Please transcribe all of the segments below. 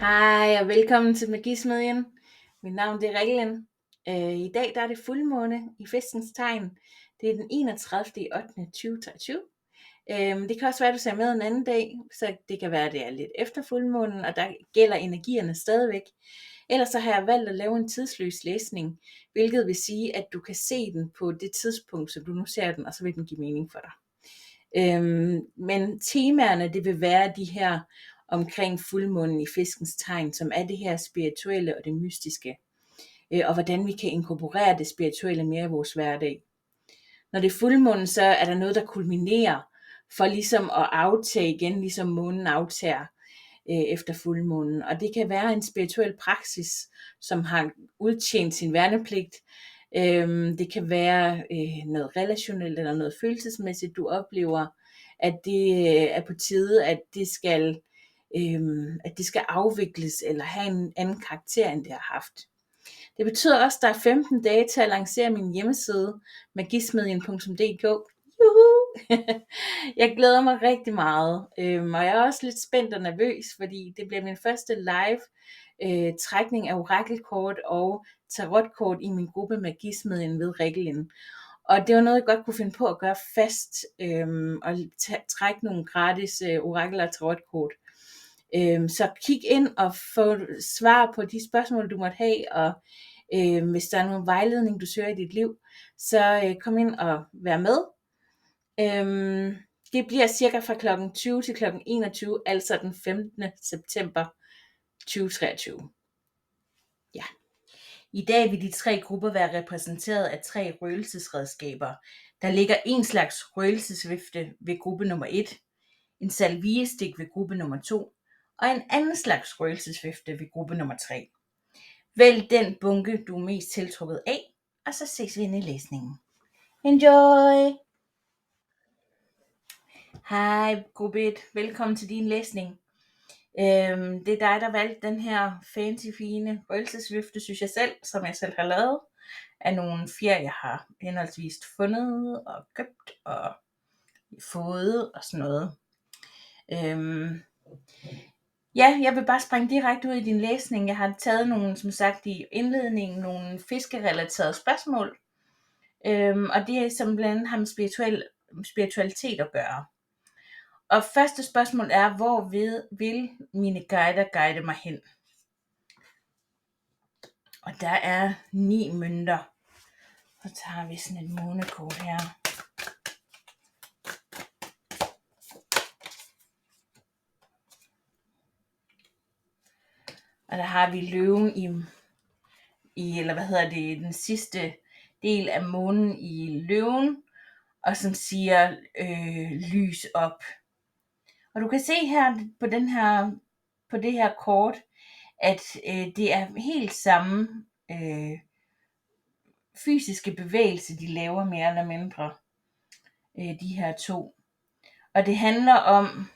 Hej og velkommen til Magismedien. Mit navn det er Reglen. I dag der er det fuldmåne i fiskens tegn. Det er den 31.8.2023. Det kan også være, at du ser med en anden dag, så det kan være, at det er lidt efter fuldmånen, og der gælder energierne stadigvæk. Ellers så har jeg valgt at lave en tidsløs læsning, hvilket vil sige, at du kan se den på det tidspunkt, som du nu ser den, og så vil den give mening for dig. Men temaerne, det vil være de her omkring fuldmånen i fiskens tegn, som er det her spirituelle og det mystiske, og hvordan vi kan inkorporere det spirituelle mere i vores hverdag. Når det er fuldmånen, så er der noget, der kulminerer for ligesom at aftage igen, ligesom månen aftager efter fuldmånen. Og det kan være en spirituel praksis, som har udtjent sin værnepligt. Det kan være noget relationelt eller noget følelsesmæssigt, du oplever, at det er på tide, at det skal afvikles eller have en anden karakter, end det har haft. Det betyder også, at der er 15 dage til at lancere min hjemmeside, magismedien.dk. Jeg glæder mig rigtig meget, og jeg er også lidt spændt og nervøs, fordi det bliver min første live trækning af orakelkort og tarotkort i min gruppe Magismedien ved Reglen. Og det var noget, jeg godt kunne finde på at gøre fast, og trække nogle gratis orakel- og tarotkort. Så kig ind og få svar på de spørgsmål, du måtte have, og hvis der er nogen vejledning, du søger i dit liv, så kom ind og vær med. Det bliver cirka fra kl. 20 til kl. 21, altså den 15. september 2023. Ja. I dag vil de 3 grupper være repræsenteret af 3 røgelsesredskaber. Der ligger en slags røgelsesvifte ved gruppe nummer 1, en salviestik ved gruppe nummer 2, og en anden slags røgelsesvifte ved gruppe nummer 3. Vælg den bunke, du er mest tiltrukket af, og så ses vi inde i læsningen. Enjoy! Hej gruppe 1, velkommen til din læsning. Det er dig, der valgte den her fancy fine røgelsesvifte, synes jeg selv, som jeg selv har lavet, af nogle fjer, jeg har henholdsvis fundet og købt og fået og sådan noget. Ja, jeg vil bare springe direkte ud i din læsning. Jeg har taget nogle, som sagt i indledningen, nogle fiskerelaterede spørgsmål. Og det er som blandt andet har med spiritualitet at gøre. Og første spørgsmål er, hvor vil mine guider guide mig hen? Og der er 9 mønter. Så tager vi sådan et månekort her. Og der har vi løven den sidste del af månen i løven, og som siger lys op. Og du kan se her på det her kort, at det er helt samme fysiske bevægelse, de laver mere eller mindre, de her 2. Og det handler om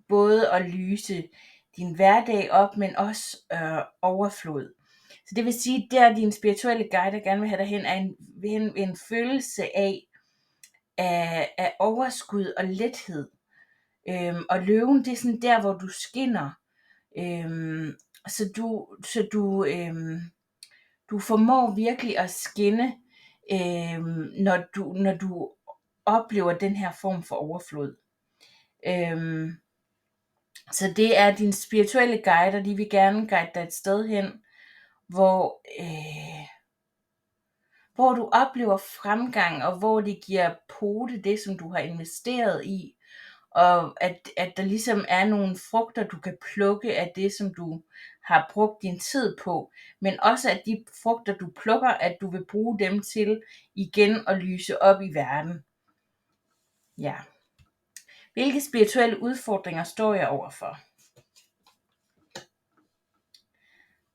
både at lyse din hverdag op, men også overflod. Så det vil sige, at der din spirituelle guide gerne vil have dig hen, er en følelse af overskud og lethed. Og løven, det er sådan der, hvor du skinner. Så du formår virkelig at skinne, når du oplever den her form for overflod. Så det er dine spirituelle guider, de vil gerne guide dig et sted hen, hvor du oplever fremgang, og hvor det giver pote det, som du har investeret i, og at der ligesom er nogle frugter, du kan plukke af det, som du har brugt din tid på, men også at de frugter, du plukker, at du vil bruge dem til igen at lyse op i verden. Ja. Hvilke spirituelle udfordringer står jeg overfor?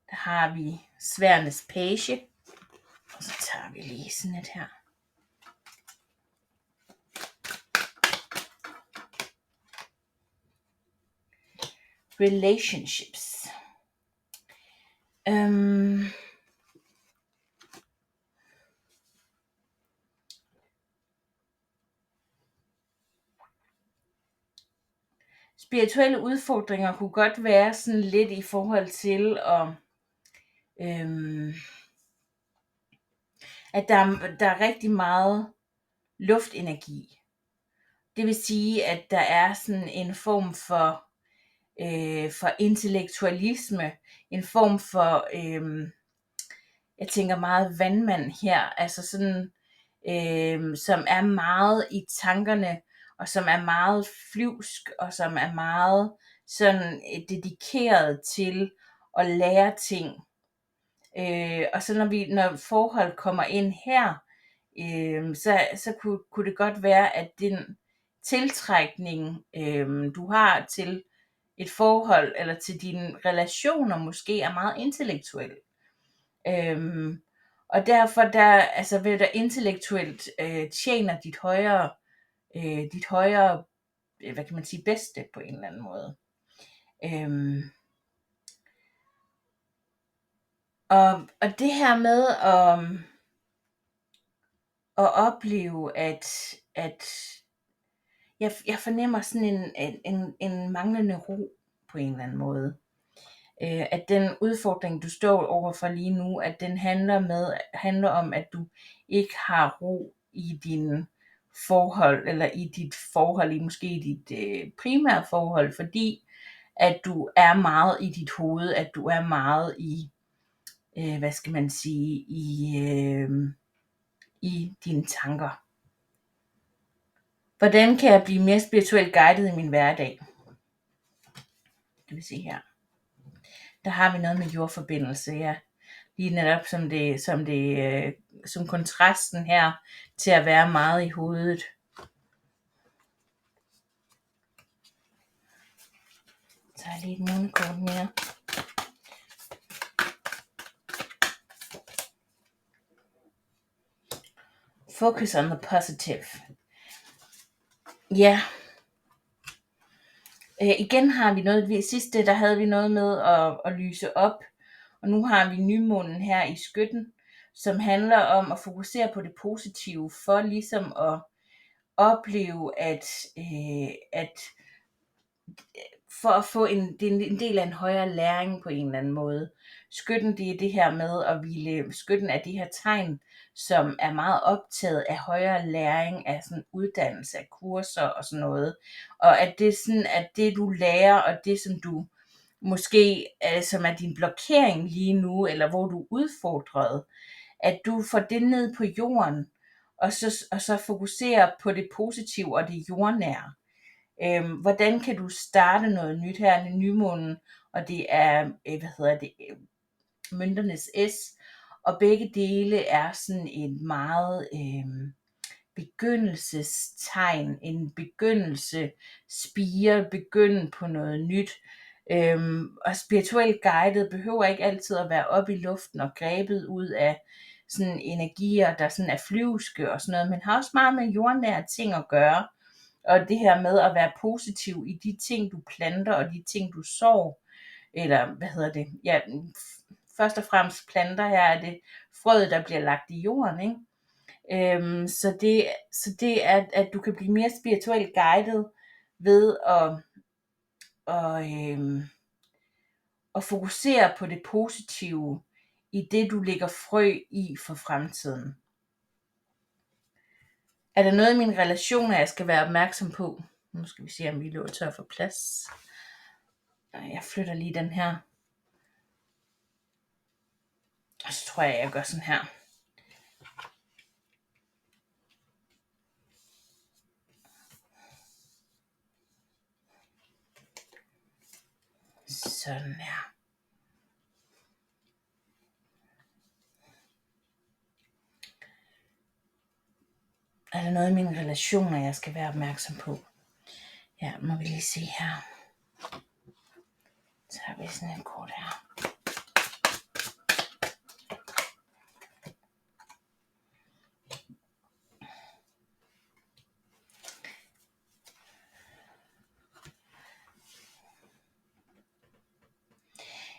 Der har vi sværdenes page, og så tager vi lige sådan et her. Relationships. spirituelle udfordringer kunne godt være sådan lidt i forhold til at der er rigtig meget luftenergi. Det vil sige, at der er sådan en form for intellektualisme, en form for, jeg tænker meget vandmand her, altså sådan, som er meget i tankerne, og som er meget flyvsk, og som er meget sådan dedikeret til at lære ting. Og så når forhold kommer ind her, så kunne det godt være, at den tiltrækning, du har til et forhold, eller til dine relationer, måske er meget intellektuel. Og derfor vil der intellektuelt tjener dit højere, hvad kan man sige, bedste på en eller anden måde. Og det her med at opleve, at jeg fornemmer sådan en manglende ro på en eller anden måde. At den udfordring, du står overfor lige nu, at den handler om, at du ikke har ro i dine forhold, eller i dit forhold, måske i dit primære forhold, fordi at du er meget i dit hoved, at du er meget i, hvad skal man sige, i dine tanker. Hvordan kan jeg blive mere spirituelt guidet i min hverdag? Det vil sige her. Der har vi noget med jordforbindelse, ja. Lige netop som kontrasten her til at være meget i hovedet. Så tager jeg lige et månekort mere. Focus on the positive. Ja. Igen har vi noget, sidste der havde vi noget med at lyse op, og nu har vi nymånen her i Skytten, som handler om at fokusere på det positive, for ligesom at opleve, at for at få en del af en højere læring på en eller anden måde. Skytten, det er det her med at hvile. Skytten er det her tegn, som er meget optaget af højere læring, af sådan uddannelse, af kurser og sådan noget. Og at det sådan, at det du lærer, og det som du måske, som er din blokering lige nu, eller hvor du er udfordret, at du får det ned på jorden, og så fokuserer på det positive og det jordnære. Hvordan kan du starte noget nyt her i nymånen, og det er, mønternes S, og begge dele er sådan en meget begyndelsestegn, en begyndelse, spire, begynde på noget nyt. Og spirituelt guidet behøver ikke altid at være oppe i luften og grebet ud af sådan energier, der sådan er flyvske og sådan noget, men har også meget med jordnære ting at gøre. Og det her med at være positiv i de ting, du planter, og de ting, du sår, eller først og fremmest planter her, er det frøet, der bliver lagt i jorden, ikke? Så det er, at du kan blive mere spirituelt guidet ved at fokusere på det positive i det, du lægger frø i for fremtiden. Er der noget i mine relationer, jeg skal være opmærksom på? Nu skal vi se, om vi løber tør for plads. Jeg flytter lige den her. Og så tror jeg gør sådan her. Sådan her. Er der noget i mine relationer, jeg skal være opmærksom på? Ja, må vi lige se her. Så har vi sådan en kort her.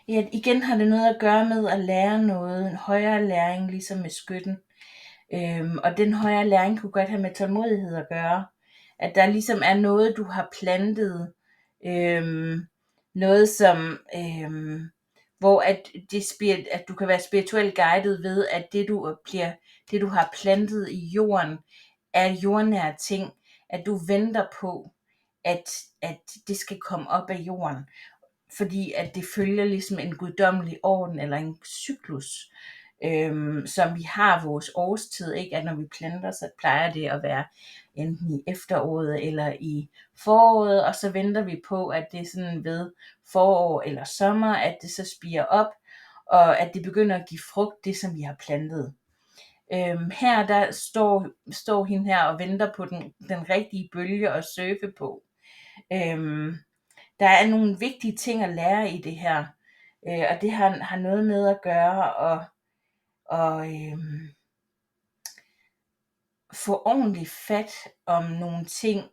Ja, igen har det noget at gøre med at lære noget, en højere læring, ligesom med Skytten. Og den højere læring kunne godt have med tålmodighed at gøre. At der ligesom er noget, du har plantet Noget som, hvor at du kan være spirituelt guidet ved, at det du har plantet i jorden, er jordnære ting, at du venter på, at det skal komme op af jorden, fordi at det følger ligesom en guddommelig orden eller en cyklus, som vi har vores årstid, ikke? At når vi planter, så plejer det at være enten i efteråret eller i foråret, og så venter vi på, at det er sådan ved forår eller sommer, at det så spirer op, og at det begynder at give frugt, det som vi har plantet. Her der står hende her og venter på den rigtige bølge at surfe på. Der er nogle vigtige ting at lære i det her, og det har noget med at gøre og få ordentligt fat om nogle ting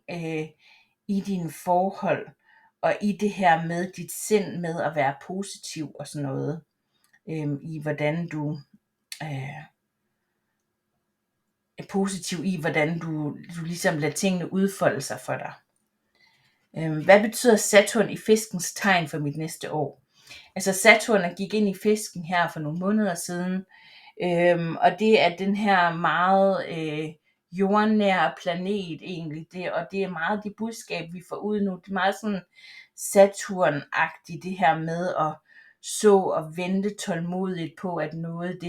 i dine forhold, og i det her med dit sind med at være positiv og sådan noget, i hvordan du er positiv i, hvordan du ligesom lader tingene udfolde sig for dig. Hvad betyder Saturn i fiskens tegn for mit næste år? Altså Saturn gik ind i fisken her for nogle måneder siden, og det er den her meget jordnære planet egentlig, og det er meget det budskab, vi får ud nu. Det er meget sådan Saturn-agtigt, det her med at så og vente tålmodigt på, at noget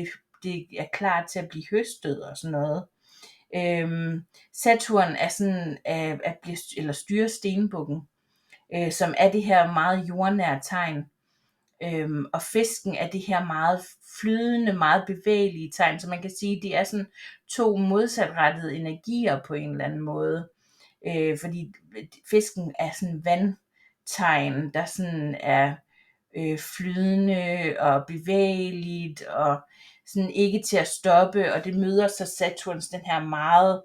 det er klar til at blive høstet og sådan noget. Saturn er sådan eller styrer stenbukken, som er det her meget jordnære tegn. Og fisken er det her meget flydende, meget bevægelige tegn, så man kan sige, det er sådan to modsatrettede energier på en eller anden måde, fordi fisken er sådan vandtegn, der sådan er flydende og bevægeligt og sådan ikke til at stoppe, og det møder så Saturns den her meget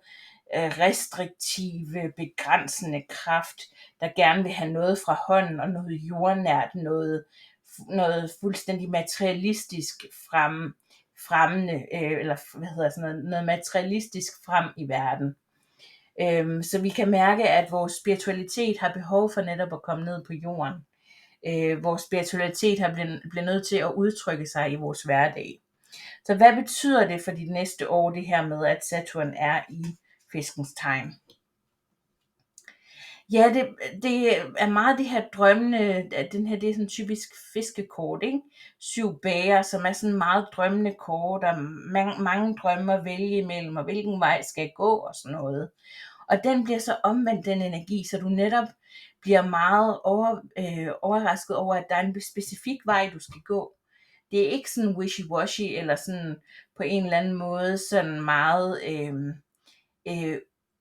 restriktive, begrænsende kraft, der gerne vil have noget fra hånden og noget jordnært, noget fuldstændig materialistisk fremmende, eller hvad hedder sådan noget materialistisk frem i verden. Så vi kan mærke, at vores spiritualitet har behov for netop at komme ned på jorden. Vores spiritualitet bliver nødt til at udtrykke sig i vores hverdag. Så hvad betyder det for dit næste år, det her med, at Saturn er i fiskens tegn? Ja, det er meget det her drømmende, den her, det er sådan typisk fiskekort, ikke? 7 bager, som er sådan meget drømmende kort, og mange drømme at vælge imellem, og hvilken vej skal jeg gå, og sådan noget. Og den bliver så omvendt, den energi, så du netop bliver meget overrasket over, at der er en specifik vej, du skal gå. Det er ikke sådan wishy-washy, eller sådan på en eller anden måde sådan meget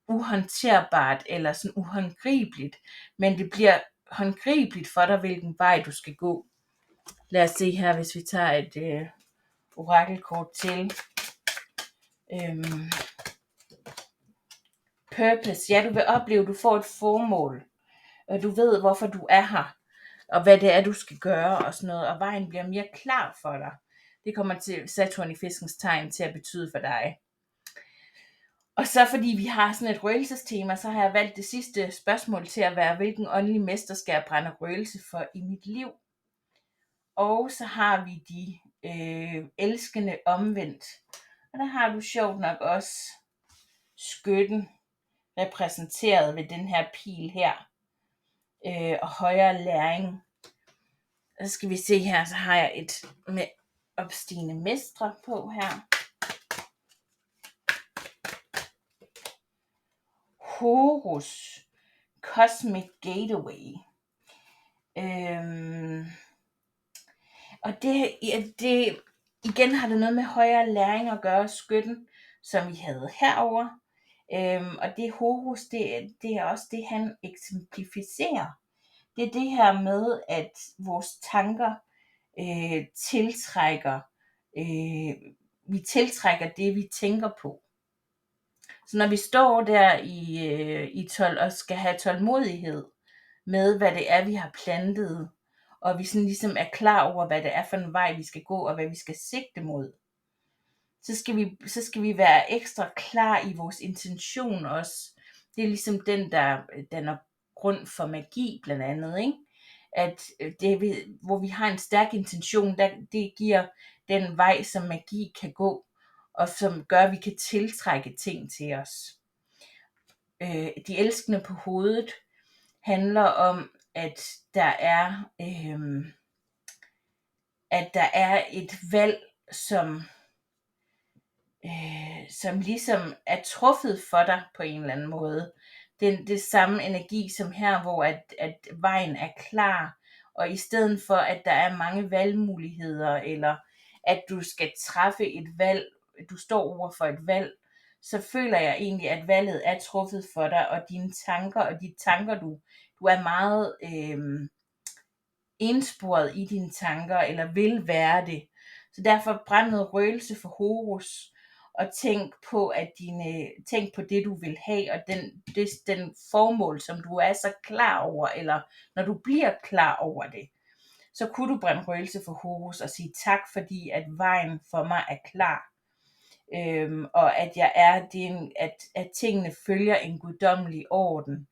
uhåndterbart, eller sådan uhåndgribeligt, men det bliver håndgribeligt for dig, hvilken vej du skal gå. Lad os se her, hvis vi tager et orakelkort til. Purpose. Ja, du vil opleve, du får et formål, og du ved, hvorfor du er her, og hvad det er, du skal gøre, og sådan noget, og vejen bliver mere klar for dig. Det kommer til Saturn i fiskens tegn til at betyde for dig. Og så fordi vi har sådan et røgelsestema, så har jeg valgt det sidste spørgsmål til at være, hvilken åndelig mester skal jeg brænde røgelse for i mit liv? Og så har vi de elskende omvendt. Og der har du sjovt nok også skytten repræsenteret ved den her pil her. Og højere læring. Og så skal vi se her, så har jeg et med opstigende mestre på her. Horus Cosmic Gateway. Og det igen har det noget med højere læring at gøre, skytten, som vi havde herover. Og det Horus, det er også det, han eksemplificerer. Det er det her med, at vores tanker vi tiltrækker det, vi tænker på. Så når vi står der og skal have tålmodighed med, hvad det er, vi har plantet, og vi sådan ligesom er klar over, hvad det er for en vej, vi skal gå, og hvad vi skal sigte mod, så skal vi være ekstra klar i vores intention også. Det er ligesom den, der danner grund for magi blandt andet, ikke? At hvor vi har en stærk intention, det giver den vej, som magi kan gå, og som gør, at vi kan tiltrække ting til os. De elskende på hovedet handler om, at der er et valg, som ligesom er truffet for dig på en eller anden måde. Det samme energi som her, hvor at vejen er klar, og i stedet for, at der er mange valgmuligheder, eller at du skal træffe et valg, du står over for et valg, så føler jeg egentlig, at valget er truffet for dig, og dine tanker, og de tanker, du er meget ensporet i dine tanker, eller vil være det. Så derfor brænd noget røgelse for Horus, og tænk på det, du vil have, og den formål, som du er så klar over, eller når du bliver klar over det, så kunne du brænde røgelse for Horus og sige tak, fordi at vejen for mig er klar. Og at at tingene følger en guddommelig orden.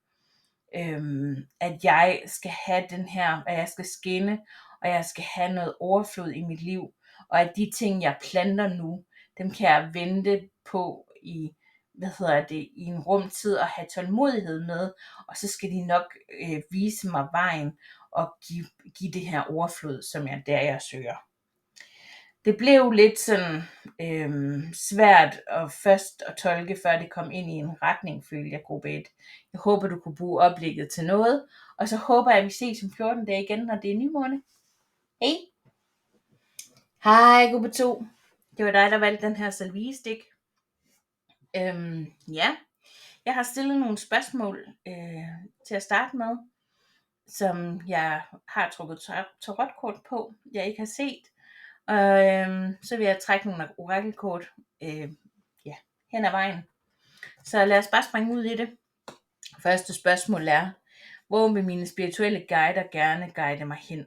At jeg skal have den her, at jeg skal skinne, og jeg skal have noget overflod i mit liv, og at de ting, jeg planter nu, dem kan jeg vente på i en rumtid og have tålmodighed med, og så skal de nok vise mig vejen og give det her overflod, som jeg søger. Det blev lidt sådan svært først at tolke, før det kom ind i en retning, følte jeg, gruppe 1. Jeg håber, du kunne bruge oplægget til noget, og så håber jeg, at vi ses om 14 dage igen, når det er nymåne. Hej! Hej, gruppe 2. Det var dig, der valgte den her salviestik. Ja, jeg har stillet nogle spørgsmål til at starte med, som jeg har trukket tarotkort på, jeg ikke har set. Og så vil jeg trække nogle orakelkort hen ad vejen. Så lad os bare springe ud i det. Første spørgsmål er, hvor vil mine spirituelle guider gerne guide mig hen?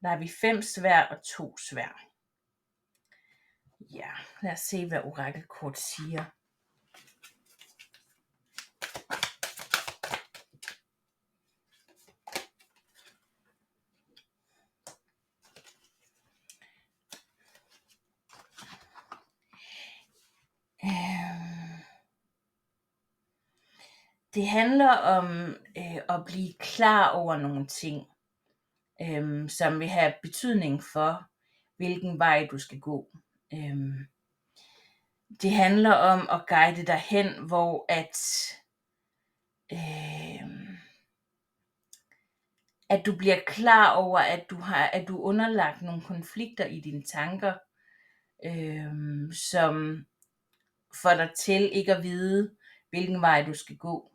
Der har vi 5 sværd og 2 sværd. Ja, lad os se, hvad orakelkort siger. Det handler om at blive klar over nogle ting, som vil have betydning for, hvilken vej du skal gå. Det handler om at guide dig hen, hvor at du bliver klar over, at du er underlagt nogle konflikter i dine tanker, som får dig til ikke at vide, hvilken vej du skal gå.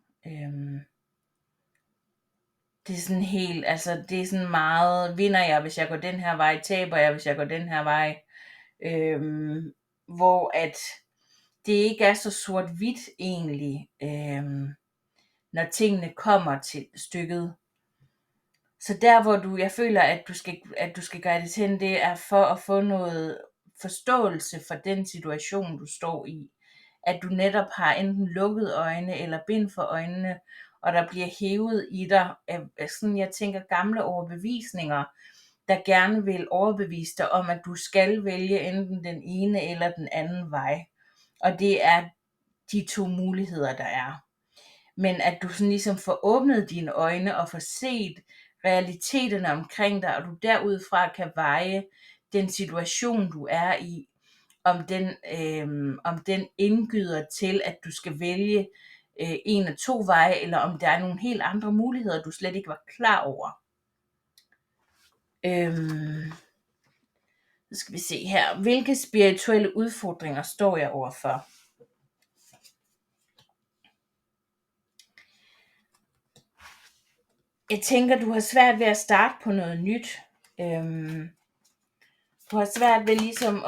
Det er sådan helt, det er sådan meget, vinder jeg, hvis jeg går den her vej, taber jeg, hvis jeg går den her vej. Hvor at det ikke er så sort-hvidt egentlig, når tingene kommer til stykket. Så der, hvor jeg føler, at du skal guides hen, det er for at få noget forståelse for den situation, du står i. At du netop har enten lukket øjne eller bind for øjnene, og der bliver hævet i dig af sådan, jeg tænker, gamle overbevisninger, der gerne vil overbevise dig om, at du skal vælge enten den ene eller den anden vej. Og det er de 2 muligheder, der er. Men at du sådan ligesom får åbnet dine øjne og får set realiteterne omkring dig, og du derudfra kan veje den situation, du er i, om den indgyder til, at du skal vælge en af 2 veje, eller om der er nogle helt andre muligheder, du slet ikke var klar over. Så skal vi se her. Hvilke spirituelle udfordringer står jeg overfor? Jeg tænker, du har svært ved at starte på noget nyt. Du har svært ved ligesom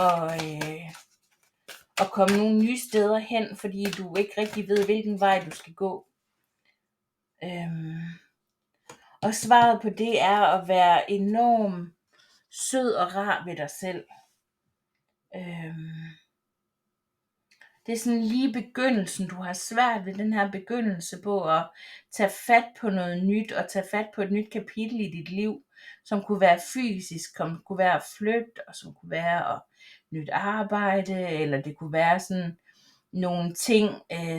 at komme nogle nye steder hen, fordi du ikke rigtig ved, hvilken vej du skal gå. Og svaret på det er at være enormt sød og rar ved dig selv. Det er sådan lige begyndelsen. Du har svært ved den her begyndelse på at tage fat på noget nyt og tage fat på et nyt kapitel i dit liv, som kunne være fysisk, som kunne være at flytte, og som kunne være at nyt arbejde, eller det kunne være sådan nogle ting,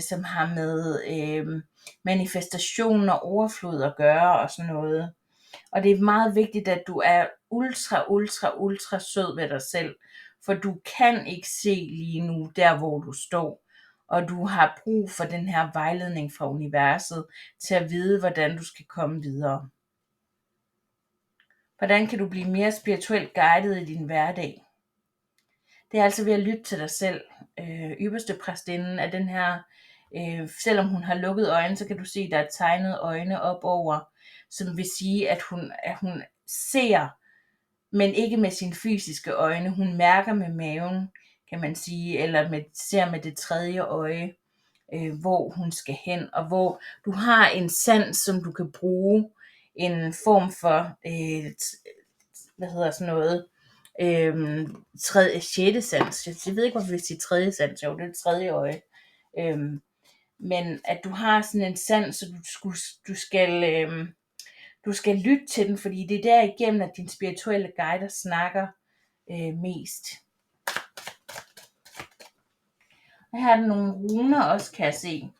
som har med manifestation og overflod at gøre og sådan noget. Og det er meget vigtigt, at du er ultra sød ved dig selv, for du kan ikke se lige nu der, hvor du står. Og du har brug for den her vejledning fra universet til at vide, hvordan du skal komme videre. Hvordan kan du blive mere spirituelt guidet i din hverdag? Det er altså ved at lytte til dig selv. Ypperste præstinden af den her, selvom hun har lukket øjne, så kan du se, der er tegnet øjne op over, som vil sige, at hun ser, men ikke med sine fysiske øjne. Hun mærker med maven, kan man sige, eller ser med det tredje øje, hvor hun skal hen, og hvor du har en sans, som du kan bruge, en form for, sjette sans. Jeg ved ikke, hvorfor vi siger tredje sans, jo, det er det tredje øje. Men at du har sådan en sans, så du skal lytte til den, fordi det er derigennem, at dine spirituelle guider snakker mest. Og her er der nogle runer også, kan jeg se.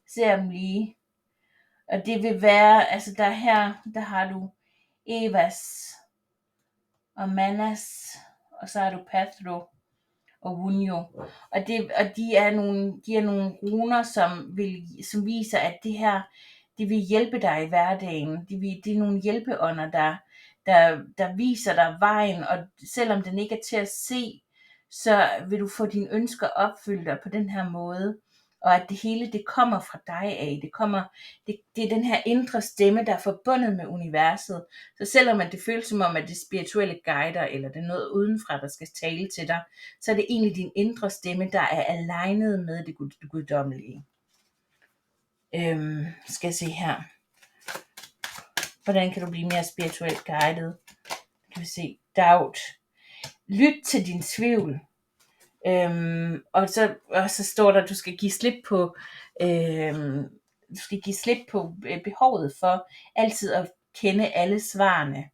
Ser dem lige. Og det vil være, altså der har du Evas og Manas, og så har du Pathro og Wunjo. Og de er nogle runer, som viser, at det vil hjælpe dig i hverdagen. Det er nogle hjælpeånder, der viser dig vejen, og selvom den ikke er til at se, så vil du få dine ønsker opfyldt på den her måde. Og at det hele, det kommer fra dig af. Det er den her indre stemme, der er forbundet med universet. Så selvom at det føles som om, at det er spirituelle guider, eller det er noget udenfra, der skal tale til dig, så er det egentlig din indre stemme, der er alignet med det guddommelige. Skal jeg se her. Hvordan kan du blive mere spirituelt guidet? Kan vi se. Doubt. Lyt til din tvivl. Og så står der, at du skal give slip på behovet for altid at kende alle svarene.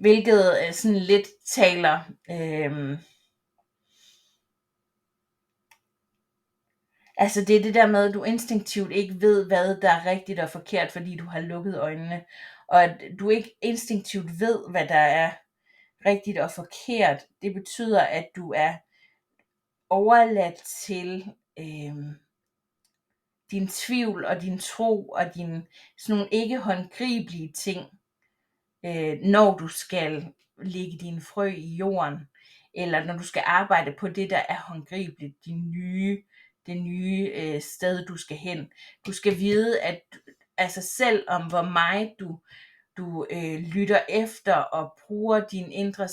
Hvilket sådan lidt taler altså det er det der med, at du instinktivt ikke ved, hvad der er rigtigt og forkert, fordi du har lukket øjnene. Og at du ikke instinktivt ved, hvad der er rigtigt og forkert, det betyder, at du er overladt til din tvivl og din tro og sådan nogle ikke håndgribelige ting, når du skal lægge dine frø i jorden, eller når du skal arbejde på det, der er håndgribeligt, det nye sted, du skal hen. Du skal vide, at altså selv om hvor meget du lytter efter og bruger din indre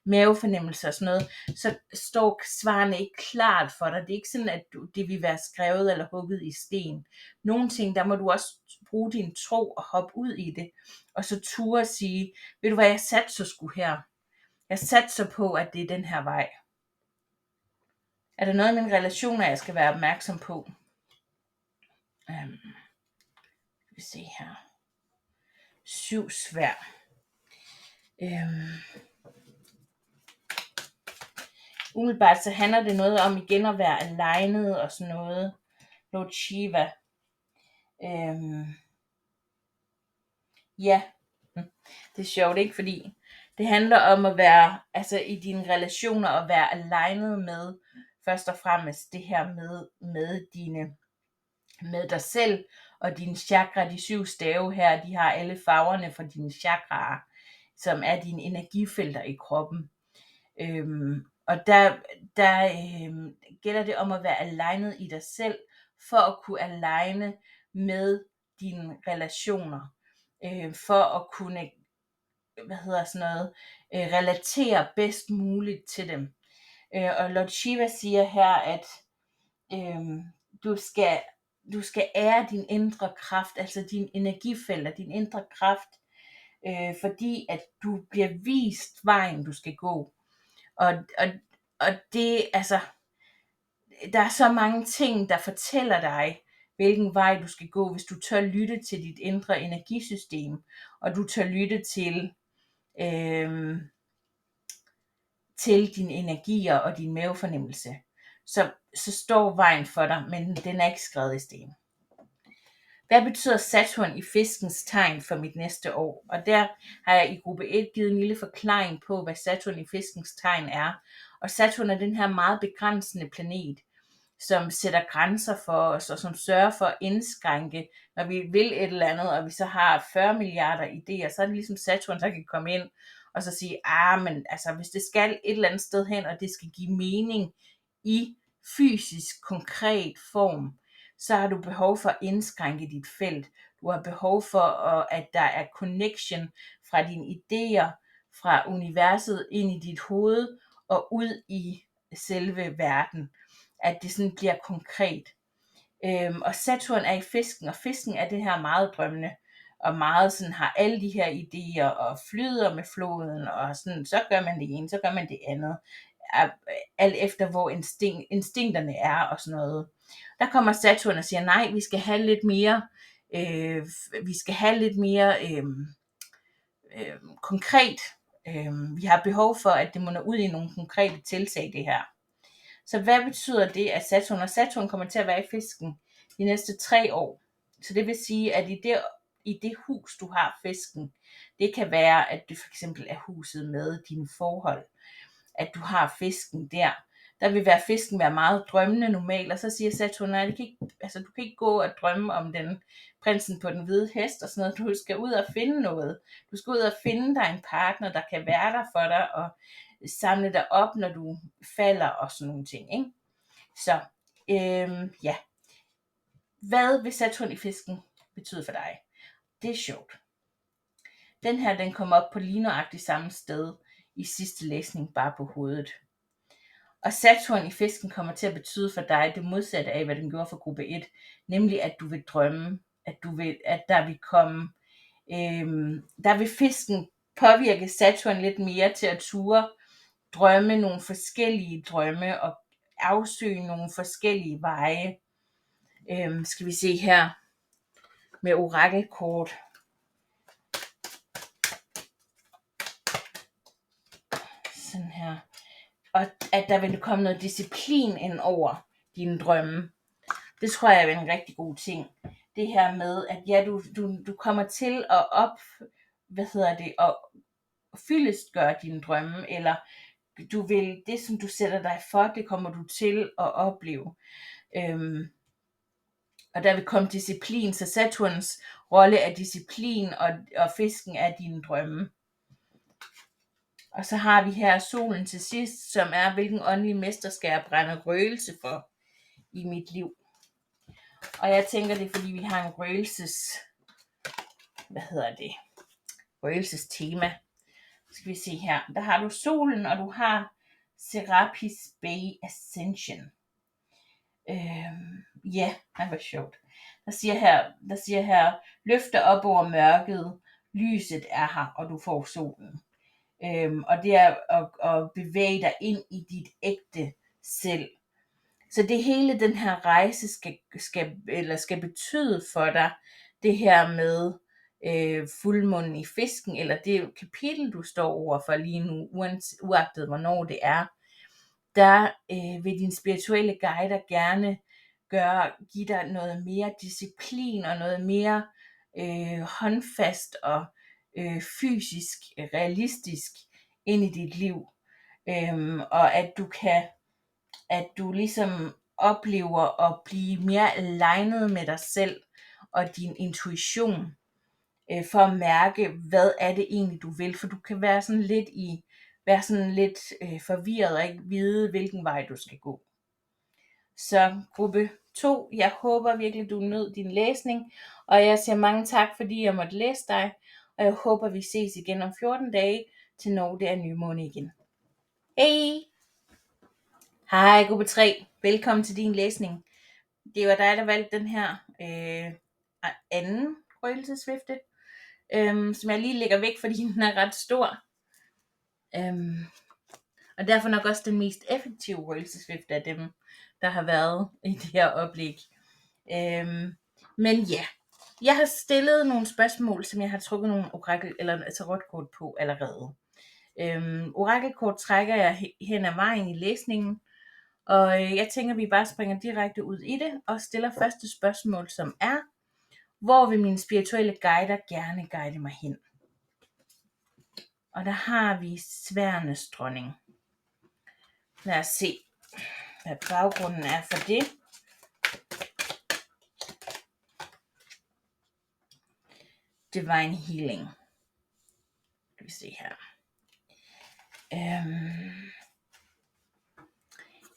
mavefornemmelse og sådan noget, så står svarene ikke klart for dig. Det er ikke sådan, at det vil være skrevet eller hugget i sten. Nogle ting, der må du også bruge din tro og hoppe ud i det, og så ture sige, ved du hvad, jeg satser sgu her. Jeg satser på, at det er den her vej. Er der noget i mine relationer, jeg skal være opmærksom på? Vi se her. 7 sværd. Umiddelbart så handler det noget om igen at være alignet og sådan noget. Lord Shiva. Ja, det er sjovt, ikke? Fordi det handler om at være, altså i dine relationer, at være alignet med, først og fremmest det her med dig selv og dine chakra. De 7 stave her, de har alle farverne for dine chakraer, som er dine energifelter i kroppen. Og der gælder det om at være alignet i dig selv, for at kunne aligne med dine relationer, for at kunne relatere bedst muligt til dem. Og Lord Shiva siger her, at du skal ære din indre kraft, altså din energifelter, din indre kraft, fordi at du bliver vist vejen, du skal gå. Og det, altså, der er så mange ting, der fortæller dig, hvilken vej du skal gå, hvis du tør lytte til dit indre energisystem, og du tør lytte til dine energier og din mavefornemmelse. Så står vejen for dig, men den er ikke skrevet i sten. Hvad betyder Saturn i fiskens tegn for mit næste år? Og der har jeg i gruppe 1 givet en lille forklaring på, hvad Saturn i fiskens tegn er. Og Saturn er den her meget begrænsende planet, som sætter grænser for os, og som sørger for at indskrænke, når vi vil et eller andet, og vi så har 40 milliarder idéer, så er det ligesom Saturn, der kan komme ind og så sige, men altså, hvis det skal et eller andet sted hen, og det skal give mening i fysisk, konkret form, så har du behov for at indskrænke dit felt. Du har behov for, at der er connection fra dine idéer, fra universet ind i dit hoved, og ud i selve verden. At det sådan bliver konkret. Og Saturn er i fisken, og fisken er det her meget drømmende, og meget sådan har alle de her idéer, og flyder med floden, og sådan, så gør man det ene, så gør man det andet. Alt efter hvor instinkterne er, og sådan noget. Der kommer Saturn og siger, nej, vi skal have lidt mere konkret. Vi har behov for, at det munder ud i nogle konkrete tiltag, det her. Så hvad betyder det, at Saturn kommer til at være i fisken de næste 3 år? Så det vil sige, at i det hus, du har fisken, det kan være, at det for eksempel er huset med dine forhold, at du har fisken der vil fisken være meget drømmende normalt, og så siger Saturn, nej, du kan ikke gå og drømme om den prinsen på den hvide hest og sådan noget, du skal ud og finde noget. Du skal ud og finde dig en partner, der kan være der for dig, og samle dig op, når du falder og sådan nogle ting, ikke? Så, ja. Hvad vil Saturn i fisken betyde for dig? Det er sjovt. Den her, den kommer op på lige nøjagtigt samme sted i sidste læsning, bare på hovedet. Og Saturn i fisken kommer til at betyde for dig det modsatte af, hvad den gjorde for gruppe 1, nemlig at du vil drømme, at der vil komme, der vil fisken påvirke Saturn lidt mere til at ture drømme nogle forskellige drømme og afsøge nogle forskellige veje. Skal vi se her med orakelkort. Sådan her. Og at der vil komme noget disciplin ind over dine drømme. Det tror jeg er en rigtig god ting. Det her med, at ja, du kommer til at at fyldestgøre dine drømme, eller du vil, det som du sætter dig for, det kommer du til at opleve. Og der vil komme disciplin, så Saturns rolle er disciplin, og fisken er dine drømme. Og så har vi her solen til sidst, som er, hvilken åndelig mester skal jeg brænde røgelse for i mit liv. Og jeg tænker, det er fordi, vi har en røgelses tema. Så skal vi se her. Der har du solen, og du har Serapis Bay Ascension. Ja, det var sjovt. Der siger her, løft dig op over mørket, lyset er her, og du får solen. Og det er at bevæge dig ind i dit ægte selv. Så det hele den her rejse skal betyde for dig, det her med fuldmånen i fisken, eller det kapitel, du står over for lige nu, uagtet hvornår det er, der vil dine spirituelle guider gerne give dig noget mere disciplin, og noget mere håndfast og fysisk, realistisk ind i dit liv. Og at du ligesom oplever at blive mere alignet med dig selv og din intuition, for at mærke, hvad er det egentlig du vil, for du kan være sådan lidt forvirret og ikke vide, hvilken vej du skal gå. Så gruppe 2, jeg håber virkelig, du nød din læsning, og jeg siger mange tak, fordi jeg måtte læse dig, og jeg håber, vi ses igen om 14 dage, til når det er nymåne igen. Hej! Hej gruppe 3, velkommen til din læsning. Det var dig, der valgte den her anden røgelsesvifte. som jeg lige lægger væk, fordi den er ret stor. Og derfor nok også den mest effektive røgelsesvifte af dem, der har været i det her oplæg. Men ja, jeg har stillet nogle spørgsmål, som jeg har trukket nogle tarotkort på allerede. Orakelkort trækker jeg hen ad vejen i læsningen, og jeg tænker, at vi bare springer direkte ud i det, og stiller første spørgsmål, som er: hvor vil mine spirituelle guider gerne guide mig hen? Og der har vi sværdenes dronning. Lad os se, hvad baggrunden er for det. Divine Healing. Skal vi se her.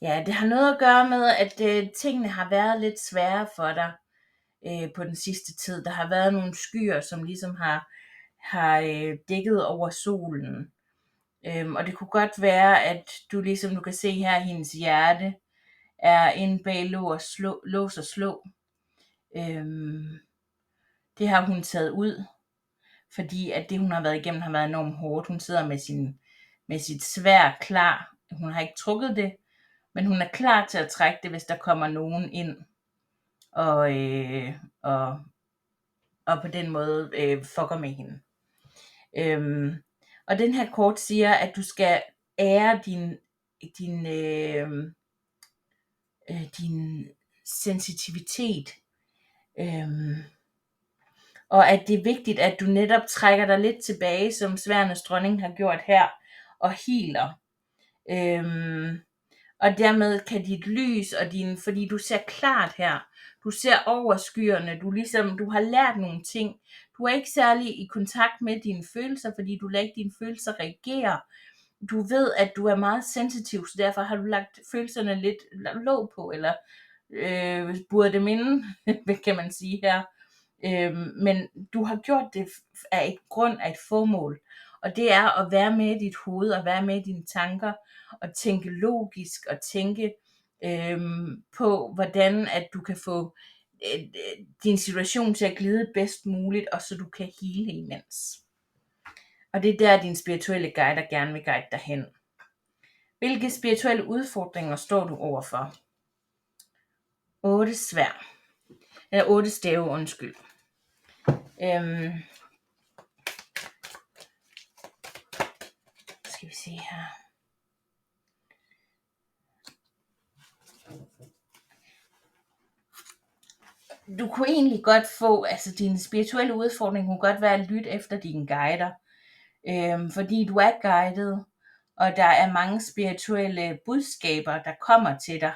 Ja, det har noget at gøre med, at tingene har været lidt svære for dig på den sidste tid. Der har været nogle skyer, som ligesom har dækket over solen. Og det kunne godt være, at du ligesom du kan se her, hendes hjerte er inde bag lås og slå. Det har hun taget ud, fordi at det hun har været igennem har været enormt hårdt. Hun sidder med sit sværd klar. Hun har ikke trukket det, men hun er klar til at trække det, hvis der kommer nogen ind og på den måde fucker med hende. Og den her kort siger, at du skal ære din sensitivitet. Og at det er vigtigt, at du netop trækker dig lidt tilbage, som sværdenes dronning har gjort her, og healer. Og dermed kan dit lys og fordi du ser klart her, du ser over skyerne, du har lært nogle ting. Du er ikke særlig i kontakt med dine følelser, fordi du lader ikke dine følelser reagere. Du ved, at du er meget sensitiv, så derfor har du lagt følelserne lidt låg på, eller buret dem inde, kan man sige her. Men du har gjort det af et grund, af et formål. Og det er at være med i dit hoved, og være med i dine tanker, og tænke logisk, og tænke på, hvordan at du kan få din situation til at glide bedst muligt, og så du kan hele imens. Og det er der, dine spirituelle guider gerne vil guide dig hen. Hvilke spirituelle udfordringer står du overfor? 8 stave, undskyld. Skal vi se her. Du kunne egentlig godt få, din spirituelle udfordring kunne godt være at lytte efter dine guider. Fordi du er guidet, og der er mange spirituelle budskaber, der kommer til dig.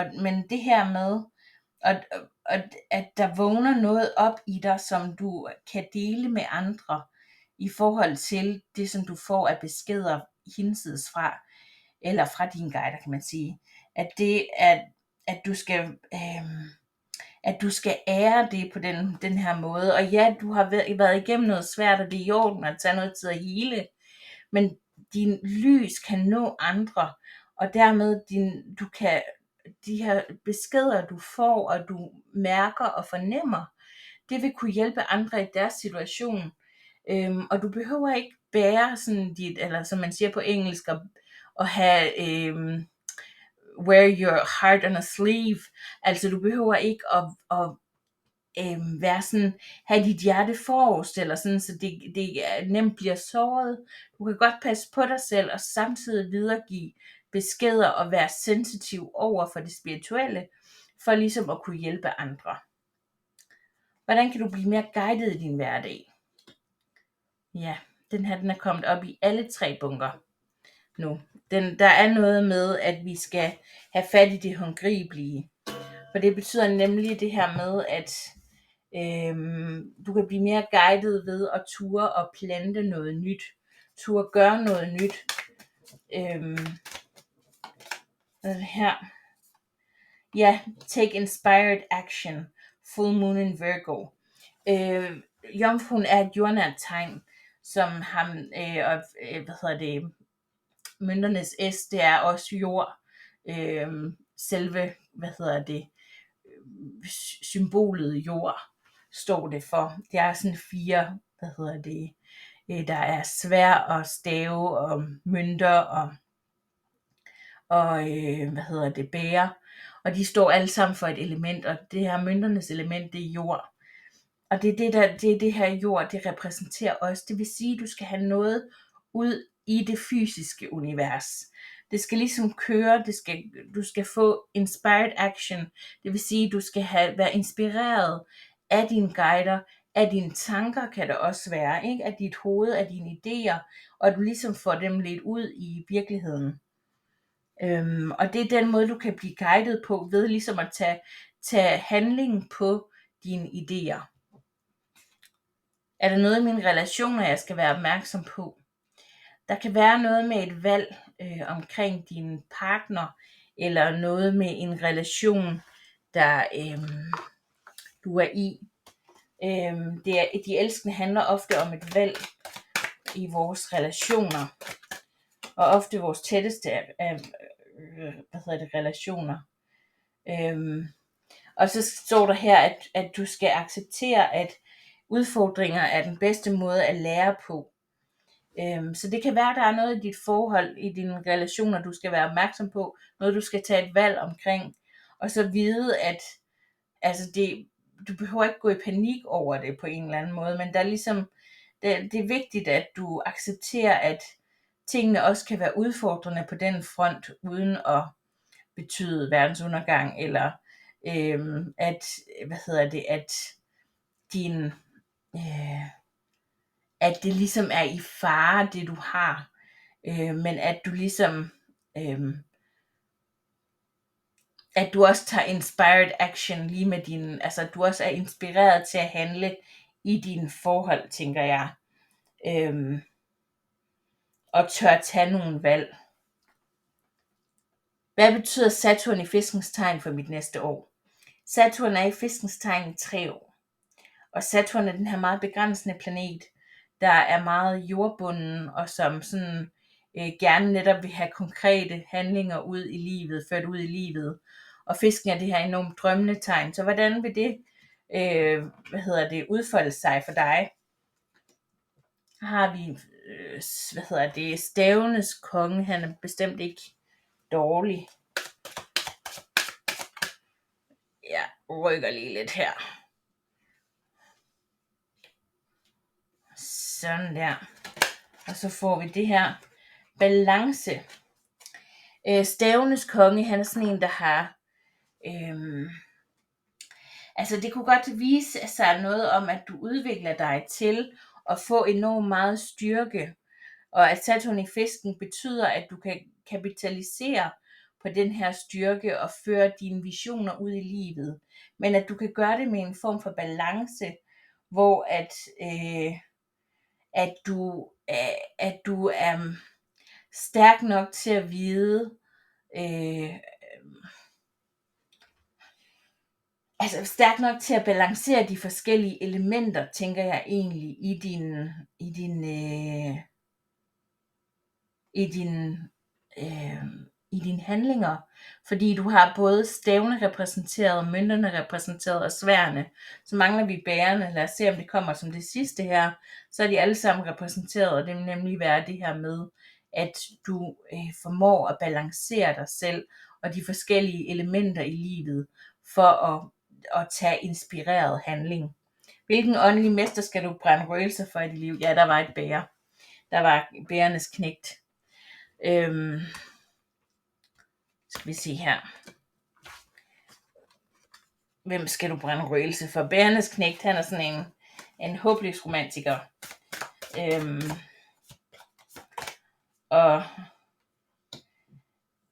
Men det her med, at der vågner noget op i dig, som du kan dele med andre, i forhold til det, som du får af beskeder hinsides fra, eller fra dine guider, kan man sige. At det er, at du skal ære det på den her måde. Og ja, du har været igennem noget svært, og det er i orden at tage noget tid at hele, men din lys kan nå andre, og dermed de her beskeder, du får, og du mærker og fornemmer, det vil kunne hjælpe andre i deres situation. Og du behøver ikke bære sådan eller som man siger på engelsk, at have wear your heart on a sleeve. Altså du behøver ikke at være sådan, have dit hjerte forrest, eller sådan, så det nemt bliver såret. Du kan godt passe på dig selv, og samtidig videregive beskeder, og være sensitiv over for det spirituelle, for ligesom at kunne hjælpe andre. Hvordan kan du blive mere guidet i din hverdag? Ja, den er kommet op i alle 3 bunker nu. Der er noget med, at vi skal have fat i det håndgribelige. For det betyder nemlig det her med, at du kan blive mere guidet ved at ture og plante noget nyt. Ture gøre noget nyt. Her. Ja, take inspired action. Full moon in Virgo. Jomfruen er et jordnært tegn, som mønternes S, det er også jord. Selve, symbolet jord. står det for. Det er sådan 4, der er svær og stave og mønter og bære. Og de står alle sammen for et element, og det her mønternes element, det er jord. Og det er det her jord, det repræsenterer os. Det vil sige, at du skal have noget ud i det fysiske univers. Det skal ligesom køre, du skal få inspired action. Det vil sige, at du skal være inspireret af dine guider, af dine tanker kan det også være, ikke? Af dit hoved, af dine idéer, og at du ligesom får dem lidt ud i virkeligheden. Og det er den måde, du kan blive guidet på, ved ligesom at tage handling på dine idéer. Er der noget i mine relationer, jeg skal være opmærksom på? Der kan være noget med et valg omkring din partner, eller noget med en relation, der du er i. De elskende handler ofte om et valg i vores relationer, og ofte vores tætteste relationer. Og så står der her, at du skal acceptere, at udfordringer er den bedste måde at lære på. Så det kan være, at der er noget i dit forhold, i dine relationer, du skal være opmærksom på, noget du skal tage et valg omkring, og så vide, at du behøver ikke gå i panik over det på en eller anden måde, men der er ligesom, det er vigtigt, at du accepterer, at tingene også kan være udfordrende på den front, uden at betyde verdensundergang, eller at det ligesom er i fare, det du har, men at du ligesom, at du også tager inspired action lige med at du også er inspireret til at handle i dine forhold, tænker jeg, og tør tage nogle valg. Hvad betyder Saturn i fiskens tegn for mit næste år? Saturn er i fiskens tegn i 3 år, og Saturn er den her meget begrænsende planet, der er meget jordbunden, og som sådan gerne netop vil have konkrete handlinger ud i livet, ført ud i livet. Og fisken er det her enormt drømmende tegn. Så hvordan vil det udfolde sig for dig? Her har vi stavenes konge. Han er bestemt ikke dårlig. Jeg rykker lige lidt her. Sådan der. Og så får vi det her balance. Stavenes konge, han er sådan en, der har det kunne godt vise sig noget om, at du udvikler dig til at få enormt meget styrke, og at Saturn i fisken betyder, at du kan kapitalisere på den her styrke og føre dine visioner ud i livet, men at du kan gøre det med en form for balance, hvor at du er stærk nok til at vide, stærk nok til at balancere de forskellige elementer, tænker jeg egentlig, i dine handlinger, fordi du har både stavene repræsenteret, mønterne repræsenteret og sværene. Så mangler vi bærerne. Lad os se, om det kommer som det sidste her. Så er de alle sammen repræsenteret, og det vil nemlig være det her med, at du formår at balancere dig selv og de forskellige elementer i livet for at tage inspireret handling. Hvilken åndelig mester skal du brænde røgelser for i dit liv? Ja, der var et bære. Der var bærernes knægt. Skal vi se her. Hvem skal du brænde røgelse for? Bærernes knægt, han er sådan en håbløs romantiker. Og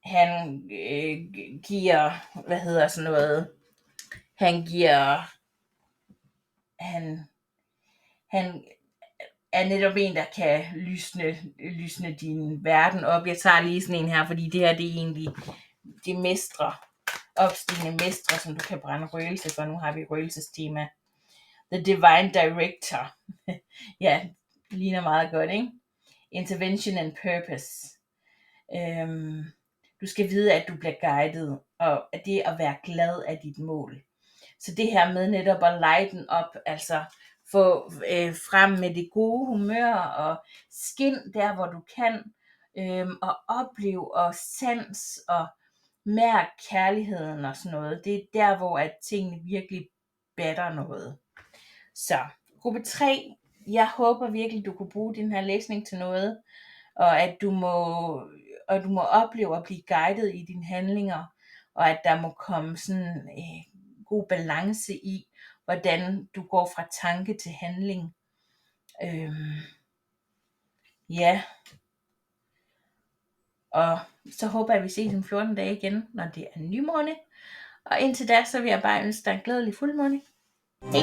han giver, han er netop en, der kan lysne din verden op. Jeg tager lige sådan en her, fordi det her, det er egentlig de mestre, opstigende mestre, som du kan brænde røgelse for. Nu har vi røgelsestema. The Divine Director. Ja, det ligner meget godt, ikke? Intervention and Purpose. Du skal vide, at du bliver guidet, og at det at være glad er dit mål. Så det her med netop at lighten op, altså få frem med det gode humør og skin der, hvor du kan, og opleve og sans og mærk kærligheden og sådan noget. Det er der, hvor at tingene virkelig batter noget. Så gruppe 3, jeg håber virkelig, du kunne bruge den her læsning til noget, og at du må opleve at blive guidet i dine handlinger, og at der må komme sådan god balance i, hvordan du går fra tanke til handling. Ja. Og så håber jeg, at vi ses om 14 dage igen, når det er nymåne. Og indtil da, så vil jeg bare ønske dig en glædelig fuldmåne. Hej!